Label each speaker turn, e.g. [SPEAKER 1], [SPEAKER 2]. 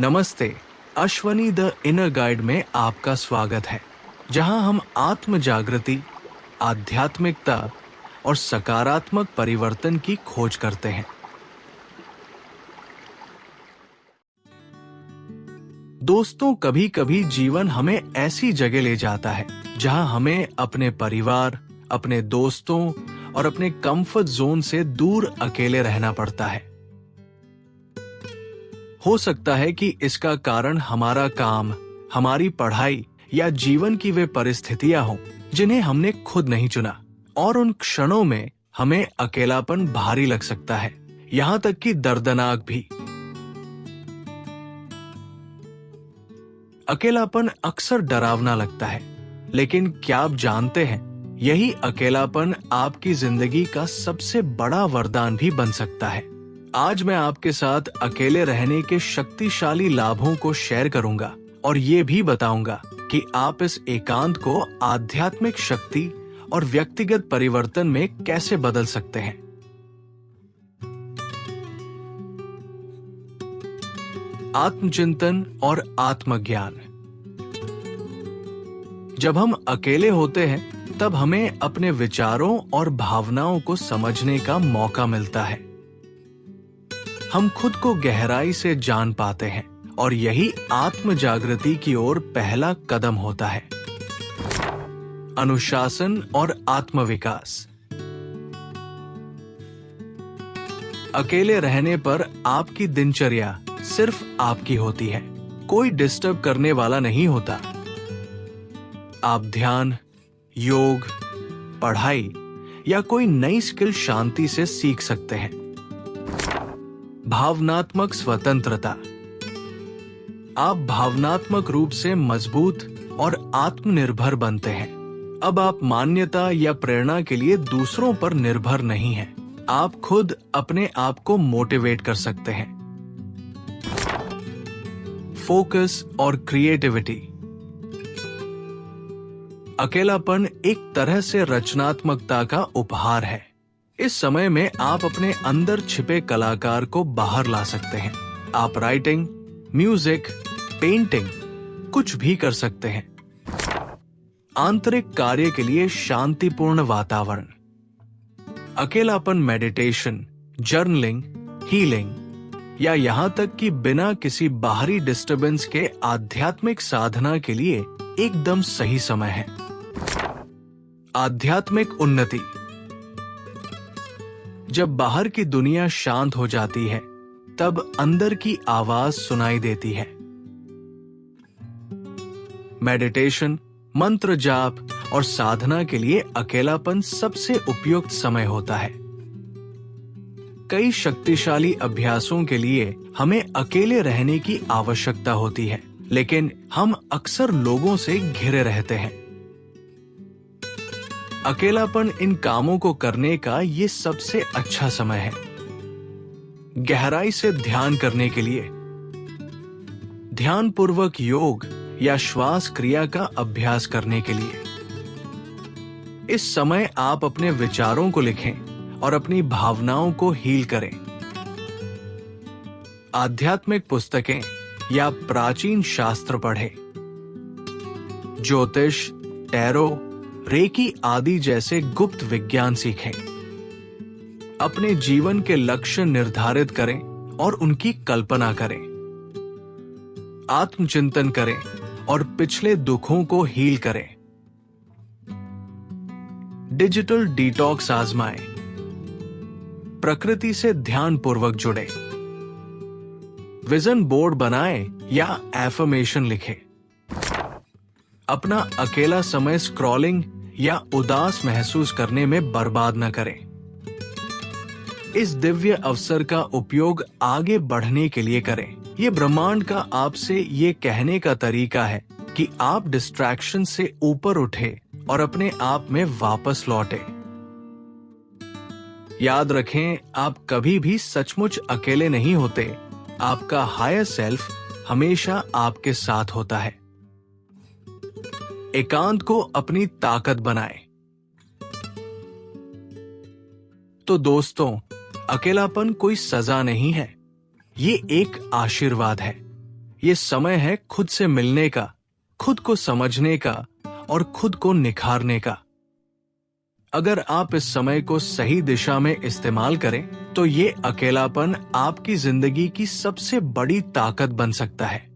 [SPEAKER 1] नमस्ते। Ashwani the inner guide में आपका स्वागत है, जहां हम आत्म जागृति, आध्यात्मिकता और सकारात्मक परिवर्तन की खोज करते हैं। दोस्तों, कभी कभी जीवन हमें ऐसी जगह ले जाता है जहां हमें अपने परिवार, अपने दोस्तों और अपने कंफर्ट जोन से दूर अकेले रहना पड़ता है। हो सकता है कि इसका कारण हमारा काम, हमारी पढ़ाई या जीवन की वे परिस्थितियां हों जिन्हें हमने खुद नहीं चुना, और उन क्षणों में हमें अकेलापन भारी लग सकता है, यहां तक कि दर्दनाक भी। अकेलापन अक्सर डरावना लगता है, लेकिन क्या आप जानते हैं, यही अकेलापन आपकी जिंदगी का सबसे बड़ा वरदान भी बन सकता है। आज मैं आपके साथ अकेले रहने के शक्तिशाली लाभों को शेयर करूंगा और ये भी बताऊंगा कि आप इस एकांत को आध्यात्मिक शक्ति और व्यक्तिगत परिवर्तन में कैसे बदल सकते हैं। आत्मचिंतन और आत्मज्ञान। जब हम अकेले होते हैं, तब हमें अपने विचारों और भावनाओं को समझने का मौका मिलता है। हम खुद को गहराई से जान पाते हैं और यही आत्म जागृति की ओर पहला कदम होता है। अनुशासन और आत्मविकास। अकेले रहने पर आपकी दिनचर्या सिर्फ आपकी होती है, कोई डिस्टर्ब करने वाला नहीं होता। आप ध्यान, योग, पढ़ाई या कोई नई स्किल शांति से सीख सकते हैं। भावनात्मक स्वतंत्रता। आप भावनात्मक रूप से मजबूत और आत्मनिर्भर बनते हैं। अब आप मान्यता या प्रेरणा के लिए दूसरों पर निर्भर नहीं हैं। आप खुद अपने आप को मोटिवेट कर सकते हैं। फोकस और क्रिएटिविटी। अकेलापन एक तरह से रचनात्मकता का उपहार है। इस समय में आप अपने अंदर छिपे कलाकार को बाहर ला सकते हैं। आप राइटिंग, म्यूजिक, पेंटिंग, कुछ भी कर सकते हैं। आंतरिक कार्य के लिए शांतिपूर्ण वातावरण। अकेलापन मेडिटेशन, जर्नलिंग, हीलिंग या यहां तक कि बिना किसी बाहरी डिस्टरबेंस के आध्यात्मिक साधना के लिए एकदम सही समय है। आध्यात्मिक उन्नति। जब बाहर की दुनिया शांत हो जाती है, तब अंदर की आवाज सुनाई देती है। मेडिटेशन, मंत्र जाप और साधना के लिए अकेलापन सबसे उपयुक्त समय होता है। कई शक्तिशाली अभ्यासों के लिए हमें अकेले रहने की आवश्यकता होती है, लेकिन हम अक्सर लोगों से घिरे रहते हैं। अकेलापन इन कामों को करने का ये सबसे अच्छा समय है। गहराई से ध्यान करने के लिए ध्यानपूर्वक योग या श्वास क्रिया का अभ्यास करने के लिए। इस समय आप अपने विचारों को लिखें और अपनी भावनाओं को हील करें। आध्यात्मिक पुस्तकें या प्राचीन शास्त्र पढ़ें। ज्योतिष, टैरो, रेकी आदि जैसे गुप्त विज्ञान सीखें। अपने जीवन के लक्ष्य निर्धारित करें और उनकी कल्पना करें। आत्मचिंतन करें और पिछले दुखों को हील करें। डिजिटल डिटॉक्स आजमाएं। प्रकृति से ध्यानपूर्वक जुड़ें। विजन बोर्ड बनाएं या एफर्मेशन लिखें। अपना अकेला समय स्क्रॉलिंग या उदास महसूस करने में बर्बाद न करें। इस दिव्य अवसर का उपयोग आगे बढ़ने के लिए करें। ये ब्रह्मांड का आपसे ये कहने का तरीका है कि आप डिस्ट्रैक्शन से ऊपर उठे और अपने आप में वापस लौटे। याद रखें, आप कभी भी सचमुच अकेले नहीं होते। आपका हायर सेल्फ हमेशा आपके साथ होता है। एकांत को अपनी ताकत बनाएं। तो दोस्तों, अकेलापन कोई सजा नहीं है, ये एक आशीर्वाद है। ये समय है खुद से मिलने का, खुद को समझने का और खुद को निखारने का। अगर आप इस समय को सही दिशा में इस्तेमाल करें तो ये अकेलापन आपकी जिंदगी की सबसे बड़ी ताकत बन सकता है।